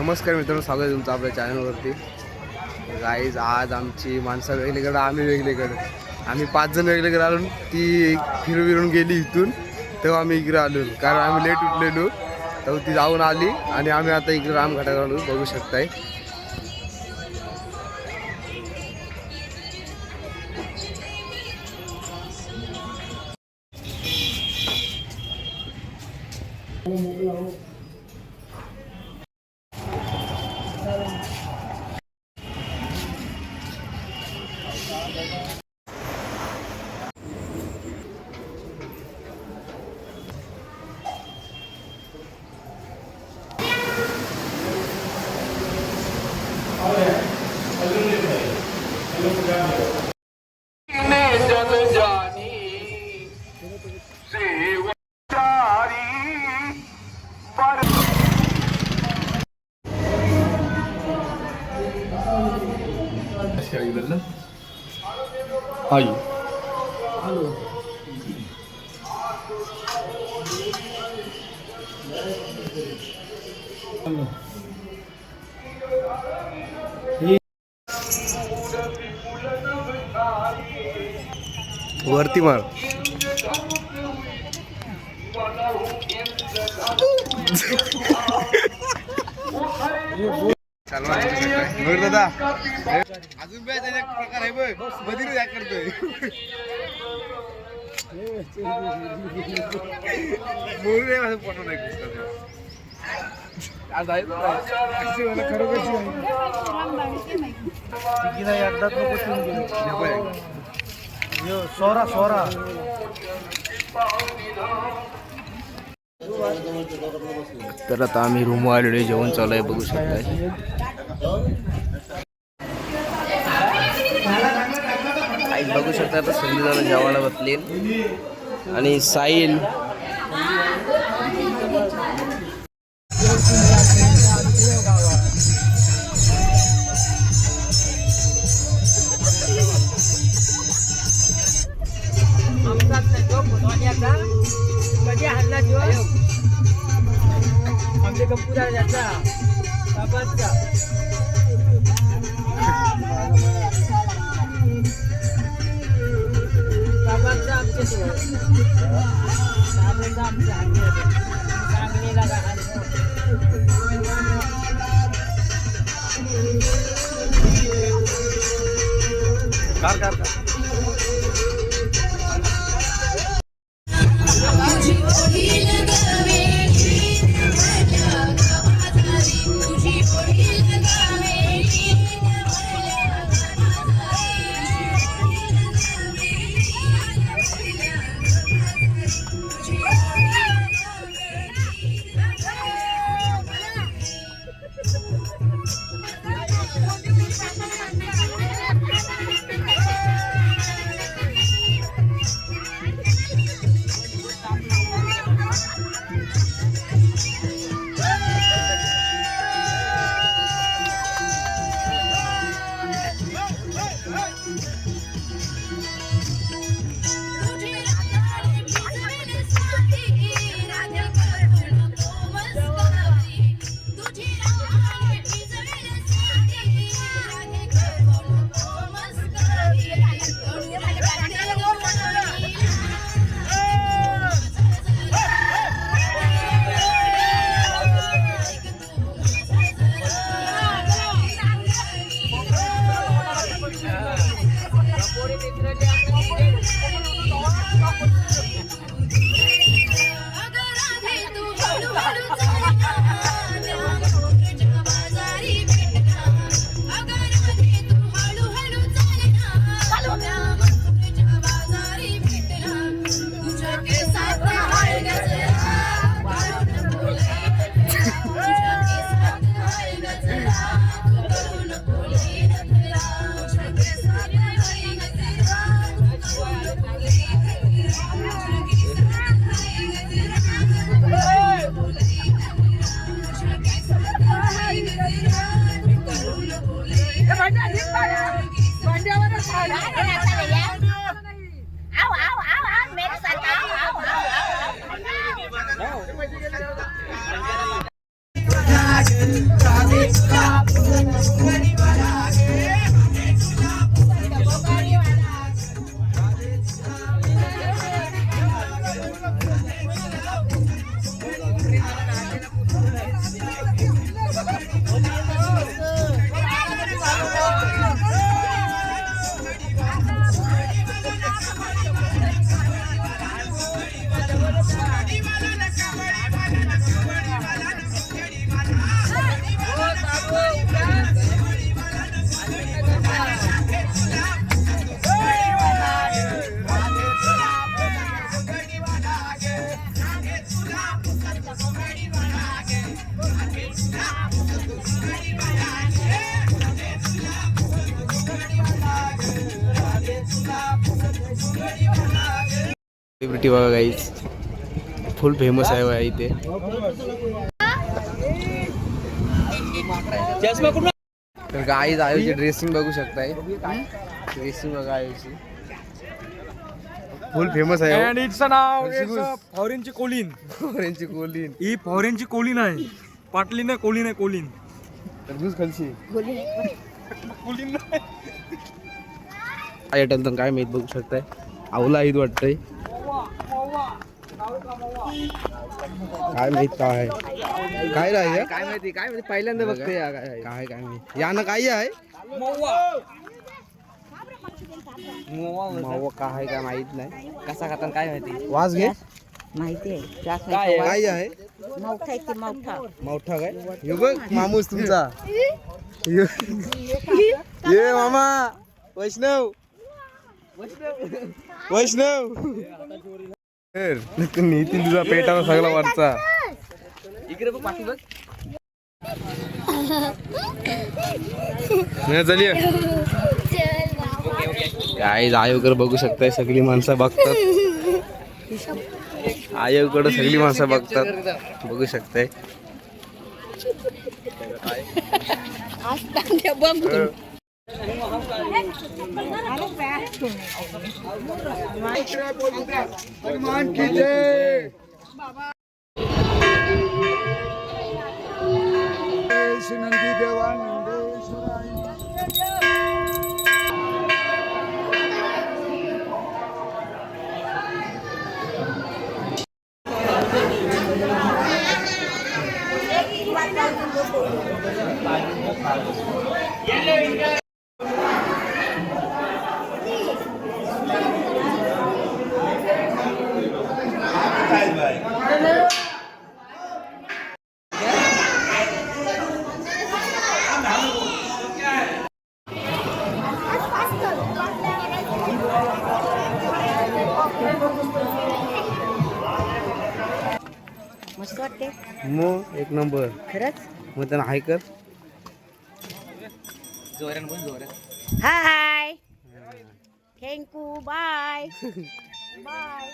नमस्कार मित्रांनो, स्वागत आहे तुमचं आपल्या चॅनलवरती. गाईज आज आमची माणसं वेगळीकडं, आम्ही वेगळीकडं. आम्ही 5 जण वेगळीकडे आलो. ती फिरून गेली इथून, तेव्हा आम्ही इकडे आलो. कारण आम्ही लेट उठलेलो, तेव्हा ती जाऊन आली आणि आम्ही आता इकडे रामघाटात आलो. बघू शकताय. आई वरती मार. दादा अजून बी प्रकार आहे बघ, बदली करतोय. फोटो नाही सोरा सोरा. तर आता आम्ही रूम आलेलो, जेवण चालू आहे. बघू शकताय. बघू शकता आता सगळी जण जेवायला बसले आणि साहिल कधी हल्ला जो आमचे कपूर जायचा बाबाचा बाबाचा आमचे बाबाचा आमच्या सांगलीला कार सेलिब्रिटी बघा गाईज, फुल फेमस आहे बघा इथे. तर गाईज आयुची ड्रेसिंग बघू शकताय. ड्रेसिंग बघा आयुची फुल फेमस आहे. अँड इट्स नाव फॉरेनची कोलीन. ऑरेंजची कोलीन. ही फॉरेनची कोलीन आहे. पाटली नाही, कोलीन आहे, कोलीन. तरबूज खालची कोलीन नाही. काय माहित बघू शकताय. आवला ईद वाटतंय. काय माहित काय आहे, काय राहिलं काय माहिती, काय माहिती पहिल्यांदा बघते. काय काय माहिती यानं काय आहे. मावा काय काय माहित नाही. कसा खाता काय माहिती. वास घे माहिती आहे काय आहे. मोठा आहे ते मोठा मोठा काय हे बघ मामूस तुमचा. ये मामा वैष्णव वैष्णव नीती तुझा पेटाला सगळा वरचा. इकडे बघ पाठी बघ. चलिए काय आयोकडे बघू शकताय. सगळी माणसं बघतात. आयोकडे सगळी माणसं बघतात. बघू शकताय. मस्त वाटते. मग एक नंबर खरंच. मग त्यांना हाय कर. Hi thank you bye bye.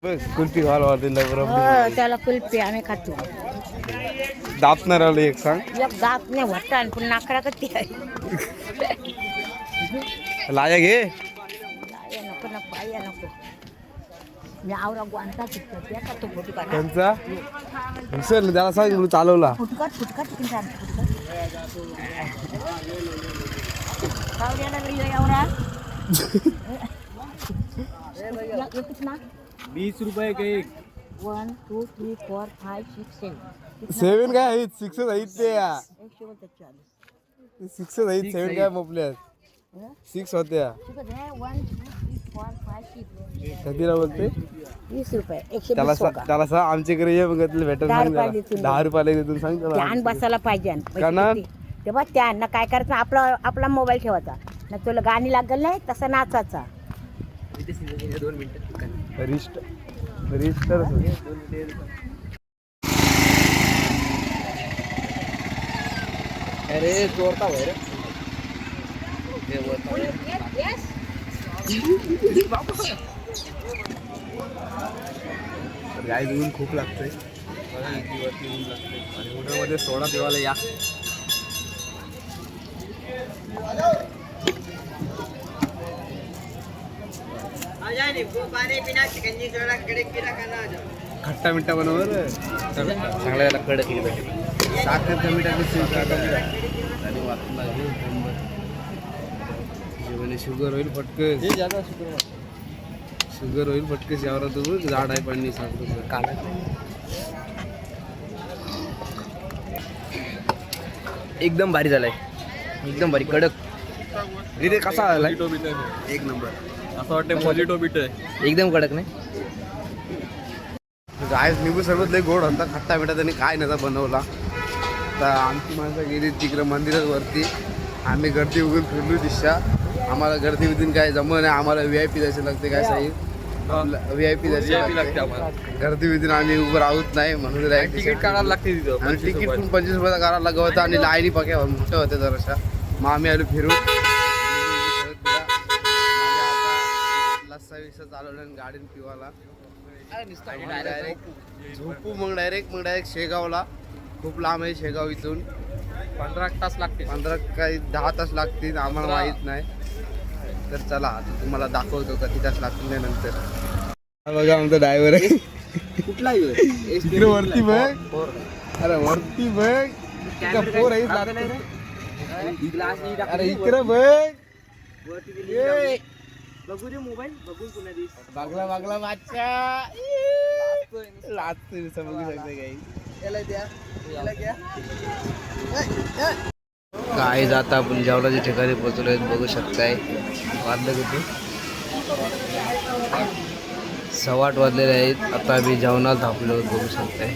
बस कुल्फी खायला वाटेल त्याला कुल्फी आम्ही खातो. दापणार आलं एक सांग. एक दात नाही वाटत पण नाकरा कधी आहे. लाया घे. लाया नको नको आया नको. मी आवरा गोंता तिथं त्या का तो फुटका त्यांचा सर त्याला सांग तू चालवला. फुटका फुटका तिकडे जा आवऱ्याला गेली आवरा. एकच ना 20 रुपये का एक. 1 2 3 4 5 6 7 सेवन काय आहेत. सिक्स आहेत ते. 140. सिक्स आहेत. सेवन काय मोपल्यात. 6 होत्या. 1 2 3 4 5 6. कधीला बोलते 20 रुपये. त्याला 120 का. त्याला सांग आमच्याकडे ये मग भेटत 10 सांग रुपयाला त्याला. देतील. 10 रुपयाला देतून सांग त्याला. ध्यान बसायला पाहिजे. कानात? तेव्हा त्यांना काय करायचं आपला मोबाईल ठेवायचा ना. तुला गाणी लागल नाही तसा नाचाचा. रिस्टर अरे चोरता भाई रे. गाईज ऊन खूप लागतंय. आणि उन्हामध्ये सोडा पिवायला या. खट्टा मिठा बनवर चांगला याला कडक एकदम. साखर कमी टाकली आणि वाटून लागली जेवणे शुगर होईल फटकस शुगर होईल फटकस यावर तू झाड आहे पाणी साखर एकदम भारी झालाय, एकदम भारी कडक. रे कसा आलाय मोजिटो बीट आहे. एक नंबर असं वाटतं मोजिटो बीट आहे. एकदम कडक नाही. गाय निंबू सरबत लय गोड होता खट्टा मिठा त्यांनी काय नव्हता बनवला. तर आमची माणसं गेली तिकडं मंदिरात वरती. आम्ही गर्दी उघडून फिरलो दिशा. आम्हाला गर्दी बिदून काय जमलं नाही. आम्हाला VIP द्यायचं लागते काय साहेब VIP द्यायचं लागते लागते. आम्हाला. गर्दी बिदून आम्ही उभं राहत नाही म्हणून तिकीट काढायला लागते तिथं. आणि 25 तिकीट रुपये. पण 25 रुपयाचा करायला लागत होता आणि लाईनी पक्या मोठ्या होत्या जराशा. मग आम्ही आलो फिरून लस्सा विस्सा चालवलं आणि गाडीने पिवाला डायरेक्ट झोपू. मग डायरेक्ट शेगावला. खूप लांब आहे शेगाव इथून. 15 तास लागते. 15 काही 10 तास लागतील आम्हाला माहित नाही. तर चला आता तुम्हाला दाखवतो किती तास लागतील त्यानंतर. बघा आमचा ड्रायव्हर आहे. कुठला इकडे वरती बघ. अरे वरती बघ. इकडं पोर आहे लागतं. अरे इकडे बघ. ये. बघू रे मोबाईल बघून पुन्हा दिस. बागला बादशा लाजतोय नुसतं बघू शकता काही. काय जाता आपण जेवणाच्या ठिकाणी पोहोचलोय बघू शकताय. वाजलं किती 8:15 वाजलेले आहेत. आता आम्ही जेवणाला थांबलो बघू शकताय.